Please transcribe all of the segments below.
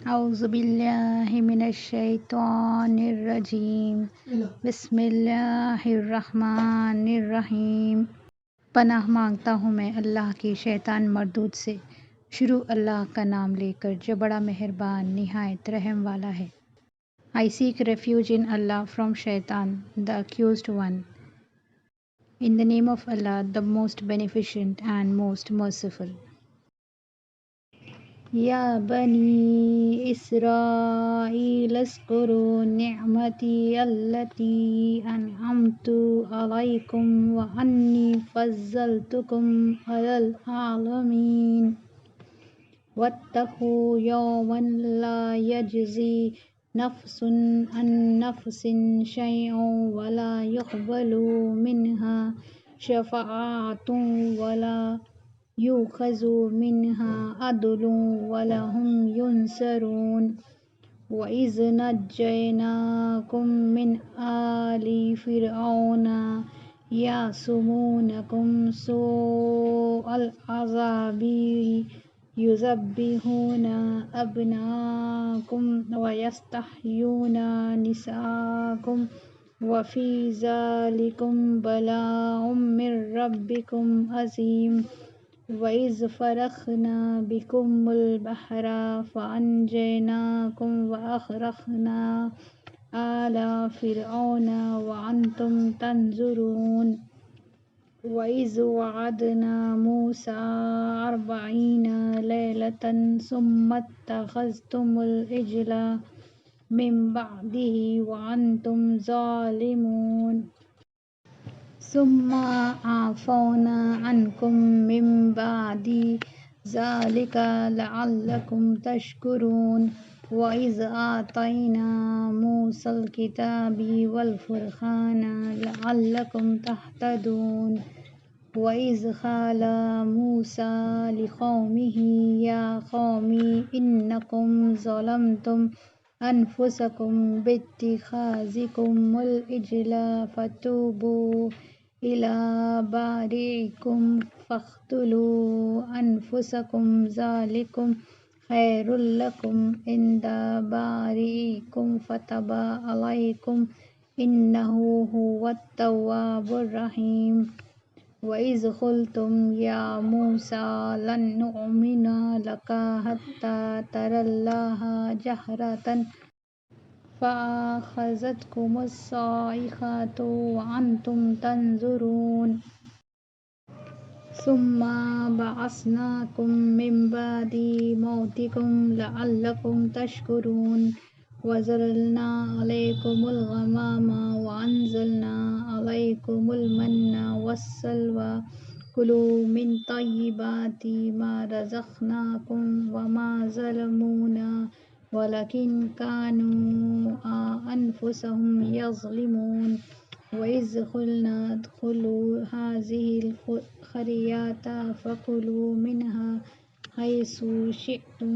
اعوذ باللہ من الشیطان الرجیم بسم اللہ الرحمن الرحیم۔ پناہ مانگتا ہوں میں اللہ کی شیطان مردود سے۔ شروع اللہ کا نام لے کر جو بڑا مہربان نہایت رحم والا ہے۔ I seek refuge in Allah from Shaitan, the accused one. In the name of Allah, the most beneficent and most merciful. یا بنی اسرائیل اذکروا نعمتی التی انعمت علیکم وانی فضلتکم علی العالمین واتقوا یوما لا یجزی نفس عن نفس شیئا ولا یقبل منها شفاعۃ ولا یؤخذ منها عدل ولا هم ینصرون وَإِذْ نَجَّيْنَاكُمْ مِنْ آلِ فِرْعَوْنَ يَسُومُونَكُمْ سُوءَ الْعَذَابِ يُذَبِّحُونَ أَبْنَاءَكُمْ وَيَسْتَحْيُونَ نِسَاءَكُمْ وَفِي ذَلِكُمْ بَلَاءٌ مِّن رَّبِّكُمْ عَظِيمٌ وَإِذْ فَرَقْنَا بِكُمُ الْبَحْرَ فَأَنجَيْنَاكُمْ وَأَغْرَقْنَا آلَ فِرْعَوْنَ وَأَنْتُمْ تَنظُرُونَ وَإِذْ وَعَدْنَا مُوسَىٰ 40 لَيْلَةً ثُمَّ اتَّخَذْتُمُ الْعِجْلَ مِن بَعْدِهِ وَأَنْتُمْ ظَالِمُونَ ثم عفونا عنكم من بعد ذلك لعلكم تشكرون وإذ آتينا موسى الكتاب والفرقان لعلكم تهتدون وإذ قال موسى لقومه يا قوم إنكم ظلمتم أنفسكم باتخاذكم العجل فتوبوا إلى بارئكم فاقتلوا أنفسكم ذلكم خير لكم عند بارئكم فتاب عليكم إنه هو التواب الرحيم وإذ قلتم يا موسى لن نؤمن لك حتى ترى الله جهرة فأخذتكم الصاعقة وأنتم تنظرون ثم بعثناكم من بعد موتكم لعلكم تشكرون وظللنا عليكم الغمام وأنزلنا عليكم المن والسلوى كلوا من طيبات ما رزقناكم وما ظلمونا ولكن كانوا أنفسهم يظلمون وإذ قلنا ادخلوا هذه القرية فكلوا منها حيث شئتم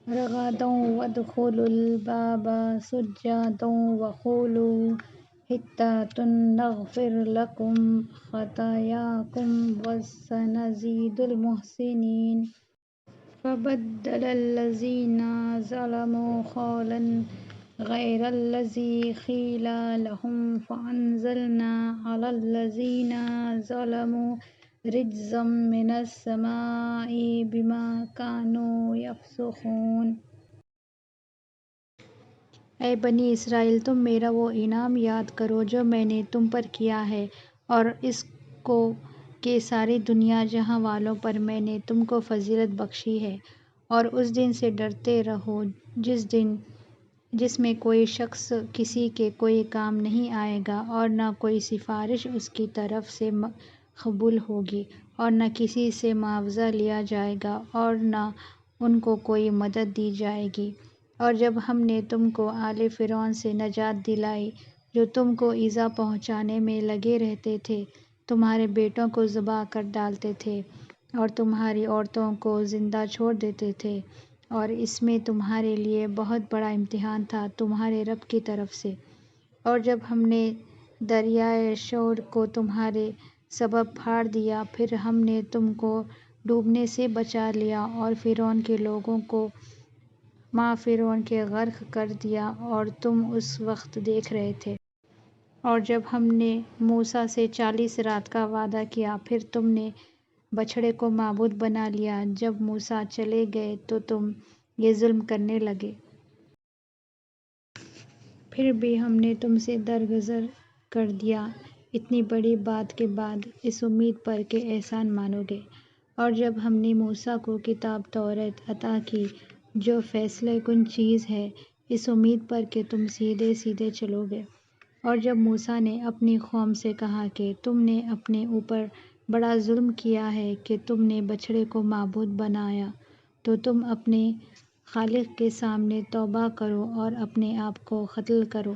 رغدا وادخلوا الباب سجدا وقولوا حطة نغفر لكم خطاياكم وسنزيد المحسنين فبدل الذين ظلموا قولا غير الذي قيل لهم فأنزلنا على الذين ظلموا رجزا من السماء بما كانوا يفسقون۔ اے بنی اسرائیل تم میرا وہ انعام یاد کرو جو میں نے تم پر کیا ہے اور اس کو کہ ساری دنیا جہاں والوں پر میں نے تم کو فضیلت بخشی ہے، اور اس دن سے ڈرتے رہو جس میں کوئی شخص کسی کے کوئی کام نہیں آئے گا اور نہ کوئی سفارش اس کی طرف سے قبول ہوگی اور نہ کسی سے معاوضہ لیا جائے گا اور نہ ان کو کوئی مدد دی جائے گی۔ اور جب ہم نے تم کو آل فرعون سے نجات دلائی جو تم کو ایذا پہنچانے میں لگے رہتے تھے، تمہارے بیٹوں کو ذبح کر ڈالتے تھے اور تمہاری عورتوں کو زندہ چھوڑ دیتے تھے، اور اس میں تمہارے لیے بہت بڑا امتحان تھا تمہارے رب کی طرف سے۔ اور جب ہم نے دریائے شور کو تمہارے سبب پھاڑ دیا، پھر ہم نے تم کو ڈوبنے سے بچا لیا اور فرعون کے لوگوں کو ماں فرعون کے غرق کر دیا اور تم اس وقت دیکھ رہے تھے۔ اور جب ہم نے موسیٰ سے 40 رات کا وعدہ کیا پھر تم نے بچھڑے کو معبود بنا لیا۔ جب موسیٰ چلے گئے تو تم یہ ظلم کرنے لگے۔ پھر بھی ہم نے تم سے درگزر کر دیا اتنی بڑی بات کے بعد، اس امید پر کہ احسان مانو گے۔ اور جب ہم نے موسیٰ کو کتاب توریت عطا کی جو فیصلہ کن چیز ہے، اس امید پر کہ تم سیدھے سیدھے چلو گے۔ اور جب موسیٰ نے اپنی قوم سے کہا کہ تم نے اپنے اوپر بڑا ظلم کیا ہے کہ تم نے بچھڑے کو معبود بنایا، تو تم اپنے خالق کے سامنے توبہ کرو اور اپنے آپ کو قتل کرو،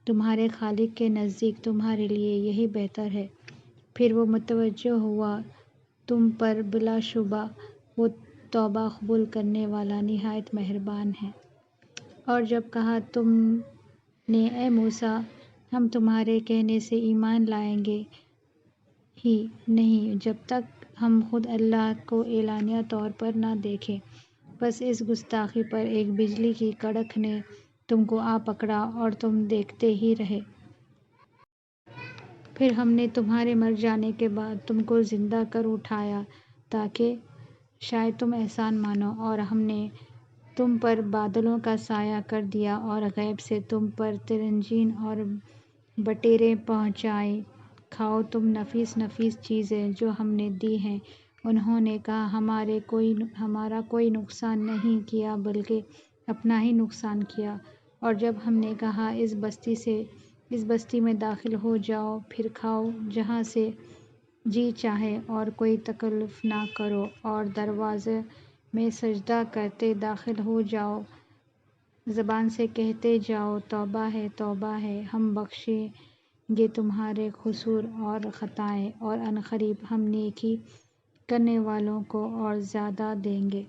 تمہارے خالق کے نزدیک تمہارے لیے یہی بہتر ہے۔ پھر وہ متوجہ ہوا تم پر، بلا شبہ وہ توبہ قبول کرنے والا نہایت مہربان ہے۔ اور جب کہا تم نے اے موسیٰ، ہم تمہارے کہنے سے ایمان لائیں گے ہی نہیں جب تک ہم خود اللہ کو اعلانیہ طور پر نہ دیکھیں، بس اس گستاخی پر ایک بجلی کی کڑک نے تم کو آ پکڑا اور تم دیکھتے ہی رہے۔ پھر ہم نے تمہارے مر جانے کے بعد تم کو زندہ کر اٹھایا تاکہ شاید تم احسان مانو، اور ہم نے تم پر بادلوں کا سایہ کر دیا اور غیب سے تم پر ترنجین اور بٹیریں پہنچائیں۔ کھاؤ تم نفیس نفیس چیزیں جو ہم نے دی ہیں۔ انہوں نے کہا ہمارا کوئی نقصان نہیں کیا بلکہ اپنا ہی نقصان کیا۔ اور جب ہم نے کہا اس بستی میں داخل ہو جاؤ، پھر کھاؤ جہاں سے جی چاہے اور کوئی تکلف نہ کرو، اور دروازے میں سجدہ کرتے داخل ہو جاؤ، زبان سے کہتے جاؤ توبہ ہے توبہ ہے، ہم بخشیں گے تمہارے قصور اور خطائیں، اور عنقریب ہم نیکی کرنے والوں کو اور زیادہ دیں گے۔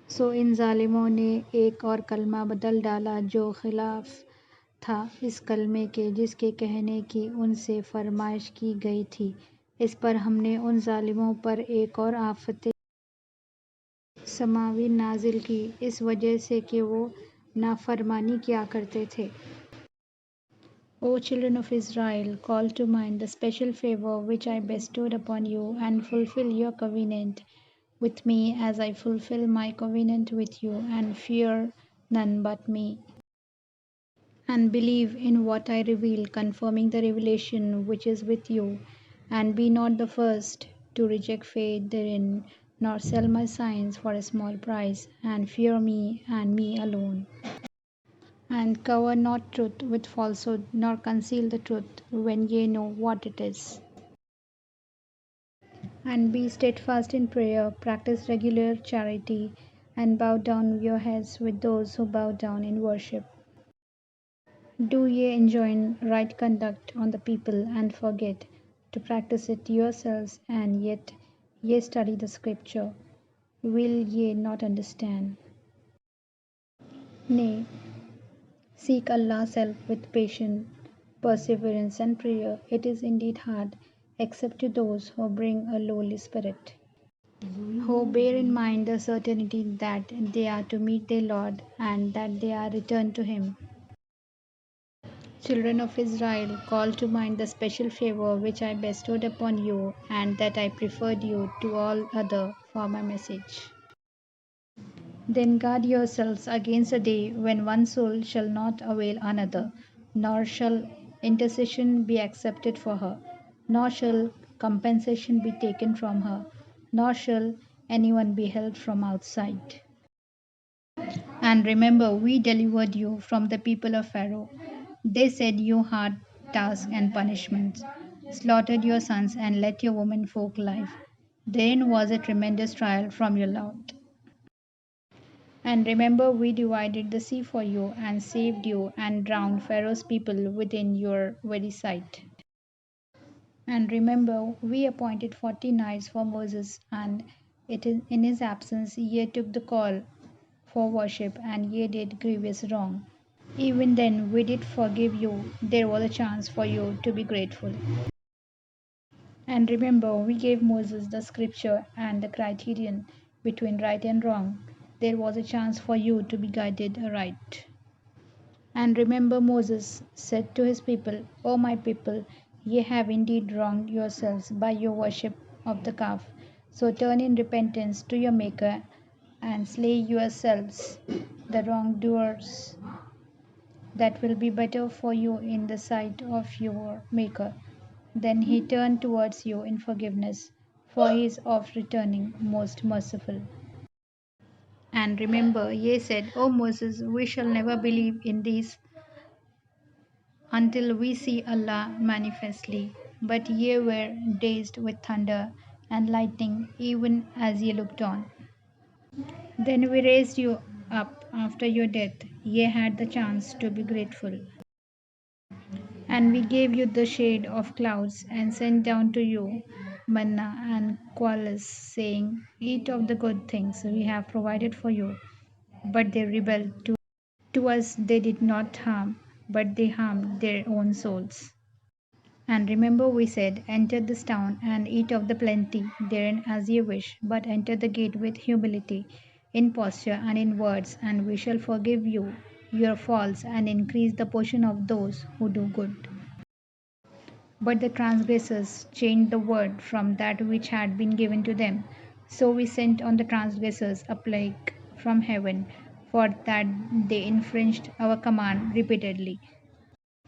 سو ان ظالموں نے ایک اور کلمہ بدل ڈالا جو خلاف تھا اس کلمے کے جس کے کہنے کی ان سے فرمائش کی گئی تھی۔ اس پر ہم نے ان ظالموں پر ایک اور آفت سماوی نازل کی اس وجہ سے کہ وہ نافرمانی کیا کرتے تھے۔ O children of Israel, call to mind the special favor which I bestowed upon you, and fulfill your covenant with me as I fulfill my covenant with you, and fear none but me. And believe in what I reveal, confirming the revelation which is with you, and be not the first to reject faith therein, nor sell my signs for a small price, and fear me and me alone. And cover not truth with falsehood, nor conceal the truth when ye know what it is. And be steadfast in prayer, practice regular charity, and bow down your heads with those who bow down in worship. Do ye enjoin right conduct on the people, and forget to practice it yourselves, and yet ye study the Scripture. Will ye not understand? Nay, seek Allah's help with patience, perseverance, and prayer. It is indeed hard, except to those who bring a lowly spirit, who bear in mind the certainty that they are to meet their Lord, and that they are returned to Him. Children of Israel, call to mind the special favor which I bestowed upon you, and that I preferred you to all other for my message. Then guard yourselves against a day when one soul shall not avail another, nor shall intercession be accepted for her, nor shall compensation be taken from her, nor shall anyone be helped from outside. And remember, we delivered you from the people of Pharaoh. They said you hard tasks and punishments, slaughtered your sons and let your women folk live. Therein was a tremendous trial from your Lord. And remember, we divided the sea for you, and saved you, and drowned Pharaoh's people within your very sight. And remember, we appointed 40 nights for Moses, and in his absence ye took the call for worship, and ye did grievous wrong. Even then we did forgive you. There was a chance for you to be grateful. And remember, we gave Moses the scripture and the criterion between right and wrong. there was a chance for you to be guided right. And remember, Moses said to his people, O my people, ye have indeed wronged yourselves by your worship of the calf. So turn in repentance to your Maker and slay yourselves, the wrongdoers. That will be better for you in the sight of your Maker. Then he turned towards you in forgiveness, for he is oft returning, most merciful. And remember, ye said, O Moses, we shall never believe in these until we see Allah manifestly. But ye were dazed with thunder and lightning even as ye looked on. Then we raised you up after your death. Ye had the chance to be grateful. And we gave you the shade of clouds and sent down to you manna and quails, saying, Eat of the good things we have provided for you. But they rebelled. To us they did not harm, but they harmed their own souls. And remember, we said, Enter this town and eat of the plenty therein as ye wish, but enter the gate with humility, in posture and in words, and we shall forgive you your faults and increase the portion of those who do good. But the transgressors changed the word from that which had been given to them. So we sent on the transgressors a plague from heaven, for that they infringed our command repeatedly.